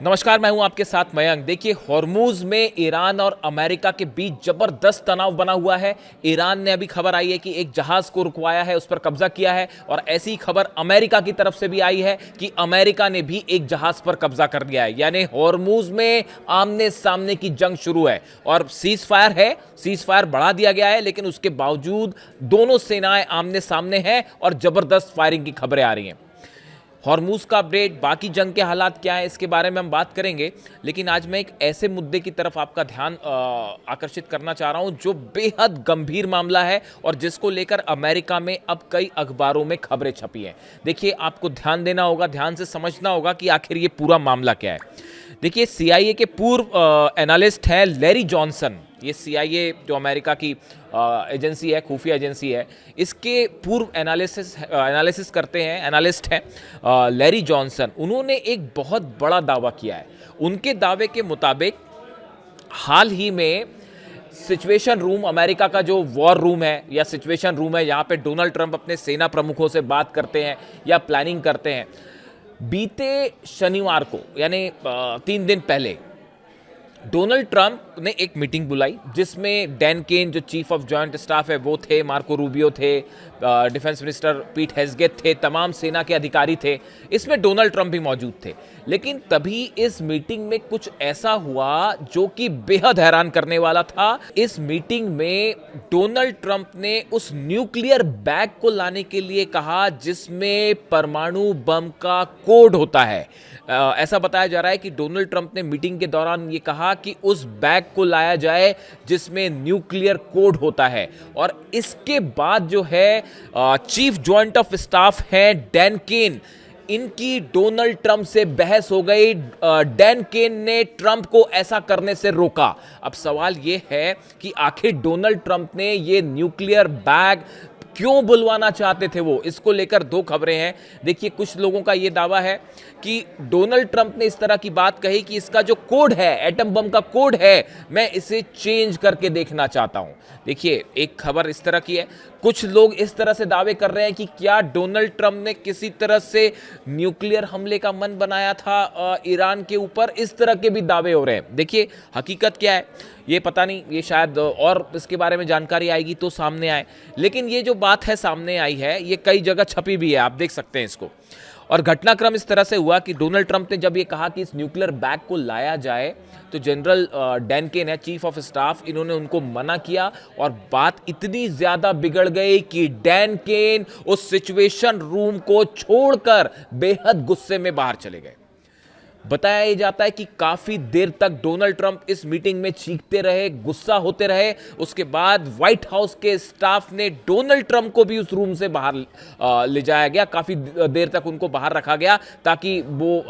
नमस्कार, मैं हूं आपके साथ मयंक। देखिए, हॉर्मूज में ईरान और अमेरिका के बीच जबरदस्त तनाव बना हुआ है। ईरान ने अभी खबर आई है कि एक जहाज को रुकवाया है, उस पर कब्जा किया है, और ऐसी खबर अमेरिका की तरफ से भी आई है कि अमेरिका ने भी एक जहाज पर कब्जा कर लिया है। यानी हॉर्मूज में आमने सामने की जंग शुरू है और सीज फायर है, सीज फायर बढ़ा दिया गया है, लेकिन उसके बावजूद दोनों सेनाएं आमने सामने हैं और जबरदस्त फायरिंग की खबरें आ रही हैं। हॉर्मूज का अपडेट, बाकी जंग के हालात क्या है, इसके बारे में हम बात करेंगे। लेकिन आज मैं एक ऐसे मुद्दे की तरफ आपका ध्यान आकर्षित करना चाह रहा हूं जो बेहद गंभीर मामला है और जिसको लेकर अमेरिका में अब कई अखबारों में खबरें छपी हैं। देखिए, आपको ध्यान देना होगा, ध्यान से समझना होगा कि आखिर ये पूरा मामला क्या है। देखिए, सीआईए के पूर्व एनालिस्ट हैं लैरी जॉनसन। ये सीआईए जो अमेरिका की एजेंसी है, खुफिया एजेंसी है, इसके पूर्व एनालिसिस करते हैं, एनालिस्ट हैं लैरी जॉनसन। उन्होंने एक बहुत बड़ा दावा किया है। उनके दावे के मुताबिक हाल ही में सिचुएशन रूम, अमेरिका का जो वॉर रूम है या सिचुएशन रूम है, यहाँ पे डोनाल्ड ट्रंप अपने सेना प्रमुखों से बात करते हैं या प्लानिंग करते हैं। बीते शनिवार को, यानी 3 दिन पहले, डोनाल्ड ट्रंप ने एक मीटिंग बुलाई जिसमें डैन केन जो चीफ ऑफ जॉइंट स्टाफ है वो थे, मार्को रूबियो थे, डिफेंस मिनिस्टर पीट हेग्सेथ थे, तमाम सेना के अधिकारी थे। इसमें डोनाल्ड ट्रंप भी मौजूद थे। लेकिन तभी इस मीटिंग में कुछ ऐसा हुआ जो कि बेहद हैरान करने वाला था। इस मीटिंग में डोनाल्ड ट्रंप ने उस न्यूक्लियर बैग को लाने के लिए कहा जिसमें परमाणु बम का कोड होता है। ऐसा बताया जा रहा है कि डोनाल्ड ट्रंप ने मीटिंग के दौरान ये कहा कि उस बैग को लाया जाए जिसमें न्यूक्लियर कोड होता है। और इसके बाद जो है चीफ जॉइंट ऑफ स्टाफ है डैन केन, इनकी डोनाल्ड ट्रंप से बहस हो गई। डैन केन ने ट्रंप को ऐसा करने से रोका। अब सवाल यह है कि आखिर डोनाल्ड ट्रंप ने यह न्यूक्लियर बैग क्यों बुलवाना चाहते थे वो, इसको लेकर दो खबरें हैं। देखिए, कुछ लोगों का यह दावा है कि डोनाल्ड ट्रंप ने इस तरह की बात कही कि इसका जो कोड है, एटम बम का कोड है, मैं इसे चेंज करके देखना चाहता हूं। देखिए, एक खबर इस तरह की है। कुछ लोग इस तरह से दावे कर रहे हैं कि क्या डोनाल्ड ट्रंप ने किसी तरह से न्यूक्लियर हमले का मन बनाया था ईरान के ऊपर। इस तरह के भी दावे हो रहे हैं। देखिए, हकीकत क्या है ये पता नहीं, ये शायद और इसके बारे में जानकारी आएगी तो सामने आए। लेकिन ये जो बात है सामने आई है, ये कई जगह छपी भी है, आप देख सकते हैं इसको। और घटनाक्रम इस तरह से हुआ कि डोनाल्ड ट्रंप ने जब ये कहा कि इस न्यूक्लियर बैग को लाया जाए तो जनरल डैन केन है, चीफ ऑफ स्टाफ, इन्होंने उनको मना किया। और बात इतनी ज्यादा बिगड़ गई कि डैन केन उस सिचुएशन रूम को छोड़कर बेहद गुस्से में बाहर चले गए। बताया जाता है कि काफी देर तक डोनाल्ड ट्रंप इस मीटिंग में चीखते रहे, गुस्सा होते रहे। उसके बाद व्हाइट हाउस के स्टाफ ने डोनाल्ड ट्रंप को भी उस रूम से बाहर ले जाया गया। काफी देर तक उनको बाहर रखा गया ताकि वो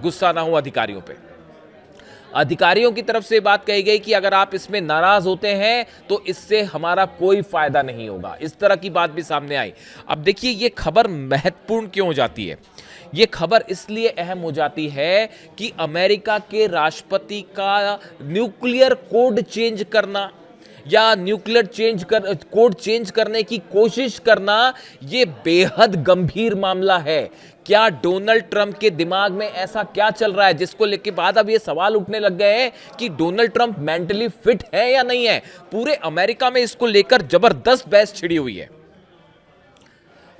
गुस्सा ना हो अधिकारियों पे। अधिकारियों की तरफ से बात कही गई कि अगर आप इसमें नाराज होते हैं तो इससे हमारा कोई फायदा नहीं होगा। इस तरह की बात भी सामने आई। अब देखिए, ये खबर महत्वपूर्ण क्यों हो जाती है। ये खबर इसलिए अहम हो जाती है कि अमेरिका के राष्ट्रपति का न्यूक्लियर कोड चेंज करना या कोड चेंज करने की कोशिश करना, ये बेहद गंभीर मामला है। क्या डोनाल्ड ट्रंप के दिमाग में ऐसा क्या चल रहा है जिसको लेके बाद अब ये सवाल उठने लग गए हैं कि डोनाल्ड ट्रंप मेंटली फिट है या नहीं है। पूरे अमेरिका में इसको लेकर जबरदस्त बहस छिड़ी हुई है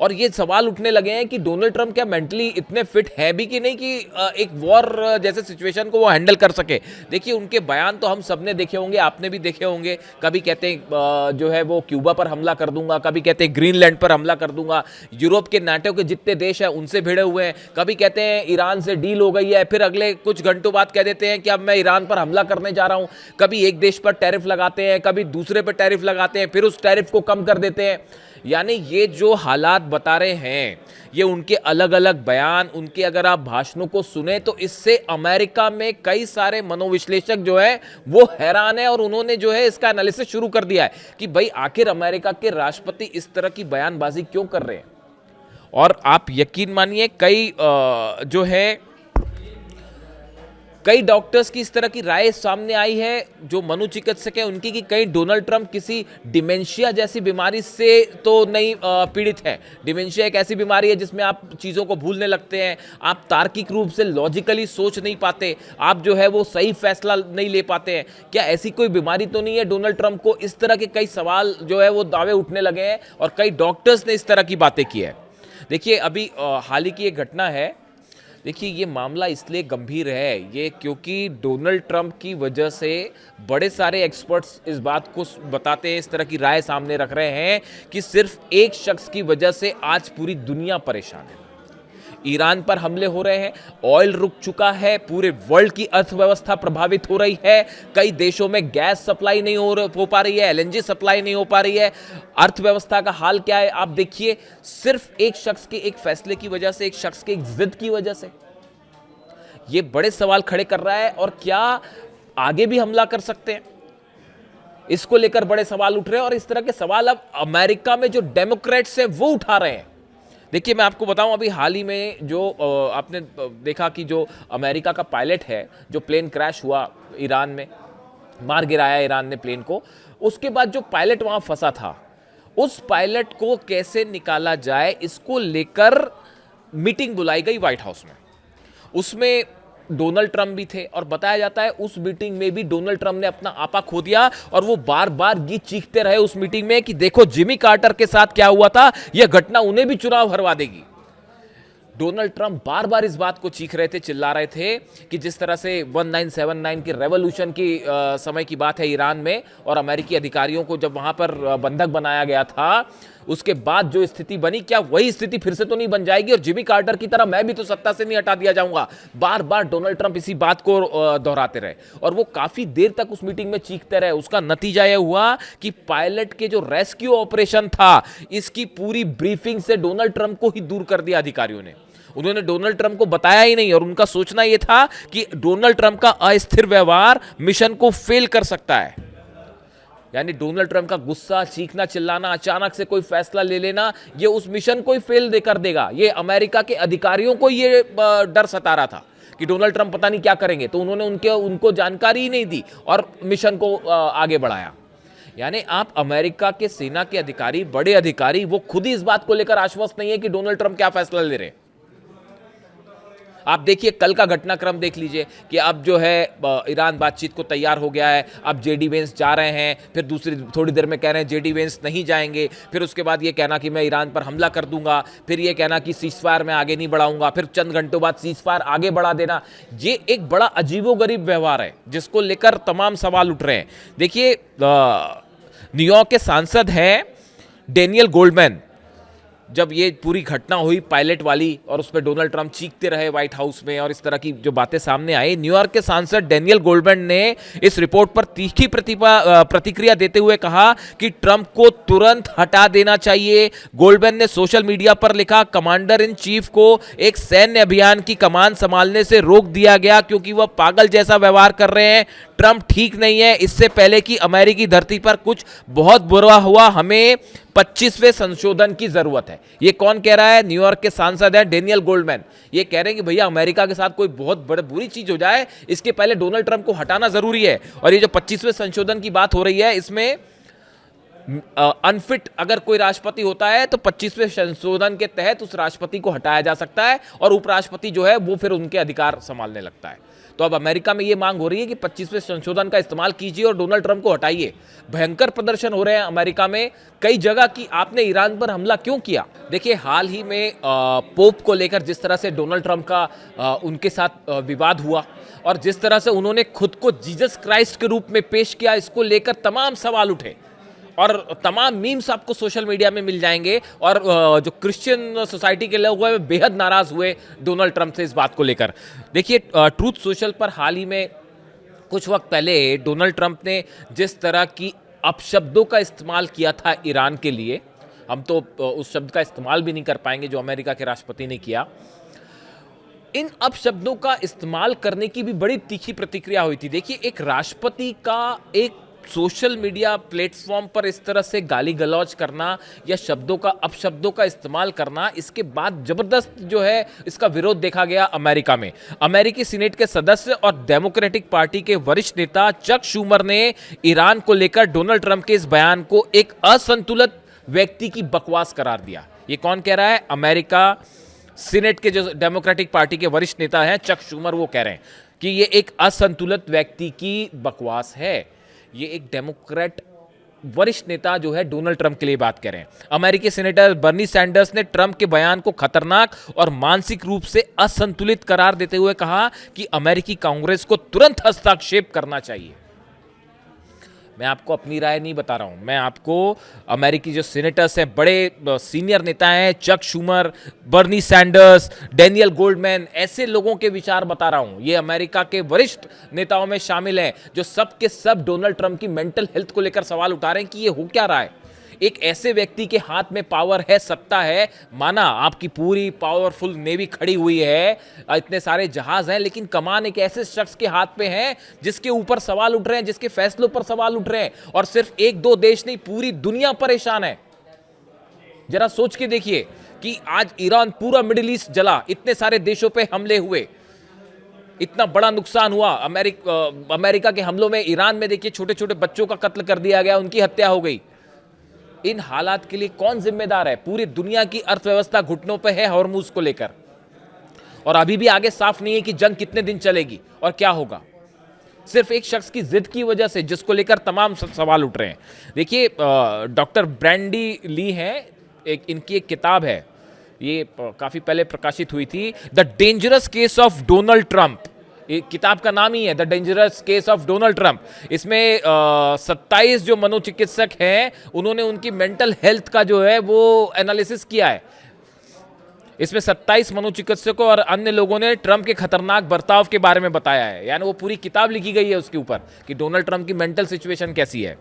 और ये सवाल उठने लगे हैं कि डोनाल्ड ट्रंप क्या मेंटली इतने फिट है भी कि नहीं कि एक वॉर जैसे सिचुएशन को वो हैंडल कर सके। देखिए, उनके बयान तो हम सबने देखे होंगे, आपने भी देखे होंगे। कभी कहते हैं जो है वो क्यूबा पर हमला कर दूंगा, कभी कहते हैं ग्रीनलैंड पर हमला कर दूंगा, यूरोप के नाटो के जितने देश हैं उनसे भिड़े हुए हैं। कभी कहते हैं ईरान से डील हो गई है, फिर अगले कुछ घंटों बाद कह देते हैं कि अब मैं ईरान पर हमला करने जा रहा हूं। कभी एक देश पर टैरिफ लगाते हैं, कभी दूसरे पर टैरिफ लगाते हैं, फिर उस टैरिफ को कम कर देते हैं। यानी ये जो हालात बता रहे हैं, ये उनके अलग अलग बयान, उनके अगर आप भाषणों को सुने तो इससे अमेरिका में कई सारे मनोविश्लेषक जो है वो हैरान है और उन्होंने जो है इसका एनालिसिस शुरू कर दिया है कि भाई आखिर अमेरिका के राष्ट्रपति इस तरह की बयानबाजी क्यों कर रहे हैं। और आप यकीन मानिए, कई जो है कई डॉक्टर्स की इस तरह की राय सामने आई है, जो मनोचिकित्सक है उनकी, कि कहीं डोनाल्ड ट्रंप किसी डिमेंशिया जैसी बीमारी से तो नहीं पीड़ित है। डिमेंशिया एक ऐसी बीमारी है जिसमें आप चीज़ों को भूलने लगते हैं, आप तार्किक रूप से लॉजिकली सोच नहीं पाते, आप जो है वो सही फैसला नहीं ले पाते हैं। क्या ऐसी कोई बीमारी तो नहीं है डोनाल्ड ट्रंप को? इस तरह के कई सवाल जो है वो दावे उठने लगे हैं और कई डॉक्टर्स ने इस तरह की बातें की है। देखिए अभी हाल ही की एक घटना है। देखिए ये मामला इसलिए गंभीर है ये क्योंकि डोनाल्ड ट्रंप की वजह से बड़े सारे एक्सपर्ट्स इस बात को बताते हैं, इस तरह की राय सामने रख रहे हैं कि सिर्फ एक शख्स की वजह से आज पूरी दुनिया परेशान है। ईरान पर हमले हो रहे हैं, ऑयल रुक चुका है, पूरे वर्ल्ड की अर्थव्यवस्था प्रभावित हो रही है, कई देशों में गैस सप्लाई नहीं हो पा रही है, एलएनजी सप्लाई नहीं हो पा रही है। अर्थव्यवस्था का हाल क्या है आप देखिए, सिर्फ एक शख्स के एक फैसले की वजह से, एक शख्स के एक जिद की वजह से ये बड़े सवाल खड़े कर रहा है। और क्या आगे भी हमला कर सकते हैं, इसको लेकर बड़े सवाल उठ रहे हैं। और इस तरह के सवाल अब अमेरिका में जो डेमोक्रेट्स हैं वो उठा रहे हैं। देखिए मैं आपको बताऊं, अभी हाल ही में जो आपने देखा कि जो अमेरिका का पायलट है, जो प्लेन क्रैश हुआ ईरान में, मार गिराया ईरान ने प्लेन को, उसके बाद जो पायलट वहां फंसा था, उस पायलट को कैसे निकाला जाए इसको लेकर मीटिंग बुलाई गई व्हाइट हाउस में। उसमें डोनाल्ड ट्रंप भी थे और बताया जाता है उस मीटिंग में भी डोनाल्ड ट्रंप ने अपना आपा खो दिया और वो बार बार गीत चीखते रहे उस मीटिंग में कि देखो जिमी कार्टर के साथ क्या हुआ था, यह घटना उन्हें भी चुनाव हरवा देगी। डोनाल्ड ट्रंप बार बार इस बात को चीख रहे थे, चिल्ला रहे थे कि जिस तरह से 1979 की रेवोल्यूशन की समय की बात है ईरान में, और अमेरिकी अधिकारियों को जब वहां पर बंधक बनाया गया था, उसके बाद जो स्थिति बनी, क्या वही स्थिति फिर से तो नहीं बन जाएगी और जिमी कार्टर की तरह मैं भी तो सत्ता से नहीं हटा दिया जाऊंगा। बार बार डोनाल्ड ट्रंप इसी बात को दोहराते रहे और वो काफी देर तक उस मीटिंग में चीखते रहे। उसका नतीजा यह हुआ कि पायलट के जो रेस्क्यू ऑपरेशन था, इसकी पूरी ब्रीफिंग से डोनाल्ड ट्रंप को ही दूर कर दिया अधिकारियों ने। उन्होंने डोनाल्ड ट्रंप को बताया ही नहीं और उनका सोचना यह था कि डोनाल्ड ट्रंप का अस्थिर व्यवहार मिशन को फेल कर सकता है। यानी डोनाल्ड ट्रंप का गुस्सा, चीखना, चिल्लाना, अचानक से कोई फैसला ले लेना, ये उस मिशन को ही फेल कर देगा। ये अमेरिका के अधिकारियों को ये डर सता रहा था कि डोनाल्ड ट्रंप पता नहीं क्या करेंगे, तो उन्होंने उनको जानकारी ही नहीं दी और मिशन को आगे बढ़ाया। यानी आप अमेरिका के सेना के अधिकारी, बड़े अधिकारी, वो खुद ही इस बात को लेकर आश्वस्त नहीं है कि डोनाल्ड ट्रंप क्या फैसला ले रहे हैं। आप देखिए कल का घटनाक्रम देख लीजिए कि अब जो है ईरान बातचीत को तैयार हो गया है, अब जेडी वेंस जा रहे हैं, फिर दूसरी थोड़ी देर में कह रहे हैं जेडी वेंस नहीं जाएंगे, फिर उसके बाद ये कहना कि मैं ईरान पर हमला कर दूंगा, फिर ये कहना कि सीजफायर में आगे नहीं बढ़ाऊंगा, फिर चंद घंटों बाद सीजफायर आगे बढ़ा देना। ये एक बड़ा अजीबोगरीब व्यवहार है जिसको लेकर तमाम सवाल उठ रहे हैं। देखिए न्यूयॉर्क के सांसद हैं डेनियल गोल्डमैन, जब ये पूरी घटना हुई पायलट वाली और उस पर डोनाल्ड ट्रंप चीखते रहे व्हाइट हाउस में और इस तरह की जो बातें सामने आई, न्यूयॉर्क के सांसद डेनियल गोल्डमैन ने इस रिपोर्ट पर तीखी प्रतिक्रिया देते हुए कहा कि ट्रंप को तुरंत हटा देना चाहिए। गोल्डमैन ने सोशल मीडिया पर लिखा, कमांडर इन चीफ को एक सैन्य अभियान की कमान संभालने से रोक दिया गया क्योंकि वह पागल जैसा व्यवहार कर रहे हैं। ट्रंप ठीक नहीं है, इससे पहले कि अमेरिकी धरती पर कुछ बहुत बुरा हुआ, हमें 25वें संशोधन की जरूरत है। ये कौन कह रहा है? न्यूयॉर्क के सांसद है डेनियल गोल्डमैन। ये कह रहे हैं कि भैया अमेरिका के साथ कोई बहुत बुरी चीज हो जाए, इसके पहले डोनाल्ड ट्रंप को हटाना जरूरी है। और ये जो 25वें संशोधन की बात हो रही है, इसमें अनफिट अगर कोई राष्ट्रपति होता है तो 25वें संशोधन के तहत उस राष्ट्रपति को हटाया जा सकता है और उपराष्ट्रपति जो है वो फिर उनके अधिकार संभालने लगता है। तो अब अमेरिका में ये मांग हो रही है कि 25वें संशोधन का इस्तेमाल कीजिए और डोनाल्ड ट्रंप को हटाइए। भयंकर प्रदर्शन हो रहे हैं अमेरिका में कई जगह कि आपने ईरान पर हमला क्यों किया। देखिए हाल ही में पोप को लेकर जिस तरह से डोनाल्ड ट्रंप का उनके साथ विवाद हुआ और जिस तरह से उन्होंने खुद को जीसस क्राइस्ट के रूप में पेश किया, इसको लेकर तमाम सवाल उठे और तमाम मीम्स आपको सोशल मीडिया में मिल जाएंगे। और जो क्रिश्चियन सोसाइटी के लोग हैं बेहद नाराज हुए डोनाल्ड ट्रंप से इस बात को लेकर। देखिए ट्रूथ सोशल पर हाल ही में कुछ वक्त पहले डोनाल्ड ट्रंप ने जिस तरह की अपशब्दों का इस्तेमाल किया था ईरान के लिए, हम तो उस शब्द का इस्तेमाल भी नहीं कर पाएंगे जो अमेरिका के राष्ट्रपति ने किया। इन अपशब्दों का इस्तेमाल करने की भी बड़ी तीखी प्रतिक्रिया हुई थी। देखिए एक राष्ट्रपति का एक सोशल मीडिया प्लेटफॉर्म पर इस तरह से गाली गलौज करना या शब्दों का अपशब्दों का इस्तेमाल करना, इसके बाद जबरदस्त जो है इसका विरोध देखा गया अमेरिका में। अमेरिकी सीनेट के सदस्य और डेमोक्रेटिक पार्टी के वरिष्ठ नेता चक शूमर ने ईरान को लेकर डोनाल्ड ट्रंप के इस बयान को एक असंतुलित व्यक्ति की बकवास करार दिया। ये कौन कह रहा है? अमेरिका सीनेट के जो डेमोक्रेटिक पार्टी के वरिष्ठ नेता हैं चक शूमर, वो कह रहे हैं कि ये एक असंतुलित व्यक्ति की बकवास है। ये एक डेमोक्रेट वरिष्ठ नेता जो है डोनाल्ड ट्रंप के लिए बात कर रहे हैं। अमेरिकी सेनेटर बर्नी सैंडर्स ने ट्रंप के बयान को खतरनाक और मानसिक रूप से असंतुलित करार देते हुए कहा कि अमेरिकी कांग्रेस को तुरंत हस्तक्षेप करना चाहिए। मैं आपको अपनी राय नहीं बता रहा हूं, मैं आपको अमेरिकी जो सीनेटर्स हैं, बड़े सीनियर नेता हैं, Chuck Schumer, Bernie Sanders, Daniel Goldman, ऐसे लोगों के विचार बता रहा हूं। ये अमेरिका के वरिष्ठ नेताओं में शामिल हैं जो सब के सब डोनाल्ड ट्रंप की मेंटल हेल्थ को लेकर सवाल उठा रहे हैं कि ये हो क्या रहा है। एक ऐसे व्यक्ति के हाथ में पावर है, सत्ता है, माना आपकी पूरी पावरफुल नेवी खड़ी हुई है, इतने सारे जहाज हैं, लेकिन कमान एक ऐसे शख्स के हाथ में है जिसके ऊपर सवाल उठ रहे हैं, जिसके फैसलों पर सवाल उठ रहे हैं, और सिर्फ एक दो देश नहीं, पूरी दुनिया परेशान है। जरा सोच के देखिए कि आज ईरान, पूरा मिडिल ईस्ट जला, इतने सारे देशों पे हमले हुए, इतना बड़ा नुकसान हुआ। अमेरिका के हमलों में ईरान में देखिए छोटे छोटे बच्चों का कत्ल कर दिया गया, उनकी हत्या हो गई। इन हालात के लिए कौन जिम्मेदार है? पूरी दुनिया की अर्थव्यवस्था घुटनों पे है हॉर्मूज को लेकर, और अभी भी आगे साफ नहीं है कि जंग कितने दिन चलेगी और क्या होगा। सिर्फ एक शख्स की जिद की वजह से, जिसको लेकर तमाम सवाल उठ रहे हैं। देखिए, डॉक्टर ब्रैंडी ली हैं, इनकी एक किताब है, ये काफी पहले प्रकाशित हुई थी, the dangerous case of Donald Trump. किताब का नाम ही है the dangerous case of Donald Trump. इसमें 27 जो मनोचिकित्सक हैं, उन्होंने उनकी मेंटल हेल्थ का जो है वो एनालिसिस किया है। इसमें 27 मनोचिकित्सकों और अन्य लोगों ने ट्रंप के खतरनाक बर्ताव के बारे में बताया है। यानी वो पूरी किताब लिखी गई है उसके ऊपर कि डोनाल्ड ट्रंप की मेंटल सिचुएशन कैसी है।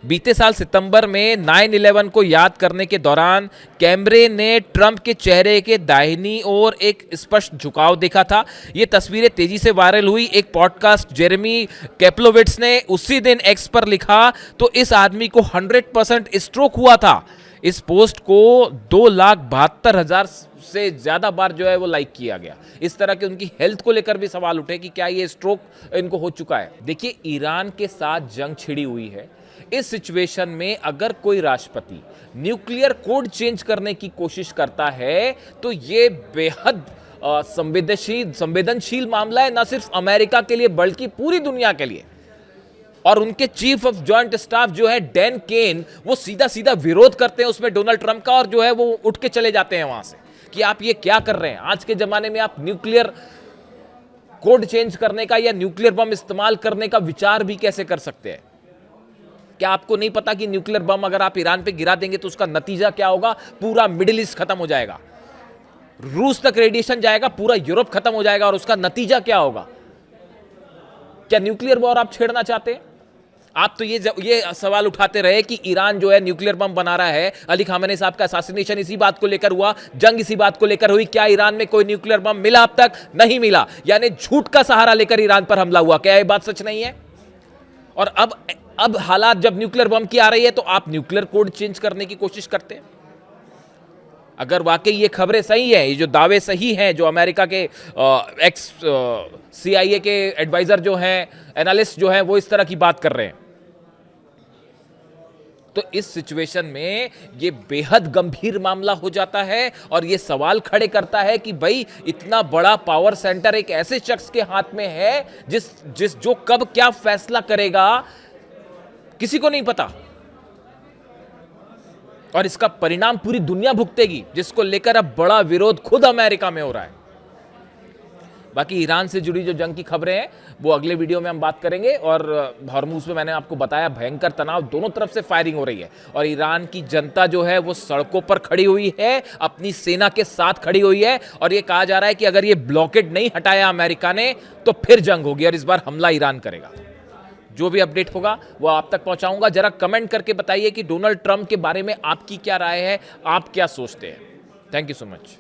बीते साल सितंबर में 9/11 को याद करने के दौरान कैमरे ने ट्रंप के चेहरे के दाहिनी ओर एक स्पष्ट झुकाव देखा था। ये तस्वीरें तेजी से वायरल हुई। एक पॉडकास्ट जेरेमी कैप्लोविट्स ने उसी दिन एक्स पर लिखा, तो इस आदमी को 100% स्ट्रोक हुआ था। इस पोस्ट को 2,72,000 से ज्यादा बार जो है वो लाइक किया गया। इस तरह के उनकी हेल्थ को लेकर भी सवाल उठे कि क्या ये स्ट्रोक इनको हो चुका है। देखिए, ईरान के साथ जंग छिड़ी हुई है। इस सिचुएशन में अगर कोई राष्ट्रपति न्यूक्लियर कोड चेंज करने की कोशिश करता है तो ये बेहद संवेदनशील मामला है, ना सिर्फ अमेरिका के लिए बल्कि पूरी दुनिया के लिए। और उनके चीफ ऑफ जॉइंट स्टाफ जो है डैन केन, वो सीधा सीधा विरोध करते हैं उसमें डोनाल्ड ट्रंप का, और जो है वो उठ के चले जाते हैं वहां से कि आप ये क्या कर रहे हैं। आज के जमाने में आप न्यूक्लियर कोड चेंज करने का या न्यूक्लियर बम इस्तेमाल करने का विचार भी कैसे कर सकते हैं? क्या आपको नहीं पता कि न्यूक्लियर बम अगर आप ईरान पे गिरा देंगे तो उसका नतीजा क्या होगा? पूरा मिडिल ईस्ट खत्म हो जाएगा, रूस तक रेडिएशन जाएगा, पूरा यूरोप खत्म हो जाएगा, और उसका नतीजा क्या होगा? क्या न्यूक्लियर वॉर आप छेड़ना चाहते हैं? आप तो ये सवाल उठाते रहे कि ईरान जो है न्यूक्लियर बम बना रहा है। अली खामेनी साहब का असैसिनेशन इसी बात को लेकर हुआ, जंग इसी बात को लेकर हुई। क्या ईरान में कोई न्यूक्लियर बम मिला? अब तक नहीं मिला। यानी झूठ का सहारा लेकर ईरान पर हमला हुआ। क्या यह बात सच नहीं है? और अब हालात जब न्यूक्लियर बम की आ रही है तो आप न्यूक्लियर कोड चेंज करने की कोशिश करते हैं। अगर वाकई ये खबरें सही हैं, ये जो दावे सही हैं, जो अमेरिका के एक्स CIA के एडवाइजर जो हैं, एनालिस्ट जो हैं, वो इस तरह की बात कर रहे हैं, तो इस सिचुएशन में ये बेहद गंभीर मामला हो जाता है। और ये सवाल खड़े करता है कि भाई, इतना बड़ा पावर सेंटर एक ऐसे शख्स के हाथ में है जो कब क्या फैसला करेगा किसी को नहीं पता, और इसका परिणाम पूरी दुनिया भुगतेगी, जिसको लेकर अब बड़ा विरोध खुद अमेरिका में हो रहा है। बाकी ईरान से जुड़ी जो जंग की खबरें हैं वो अगले वीडियो में हम बात करेंगे। और हॉर्मूज में मैंने आपको बताया भयंकर तनाव, दोनों तरफ से फायरिंग हो रही है, और ईरान की जनता जो है वो सड़कों पर खड़ी हुई है, अपनी सेना के साथ खड़ी हुई है। और ये कहा जा रहा है कि अगर ये ब्लॉकेड नहीं हटाया अमेरिका ने तो फिर जंग होगी, और इस बार हमला ईरान करेगा। जो भी अपडेट होगा वो आप तक पहुंचाऊंगा। जरा कमेंट करके बताइए कि डोनाल्ड ट्रंप के बारे में आपकी क्या राय है, आप क्या सोचते हैं। Thank you so much.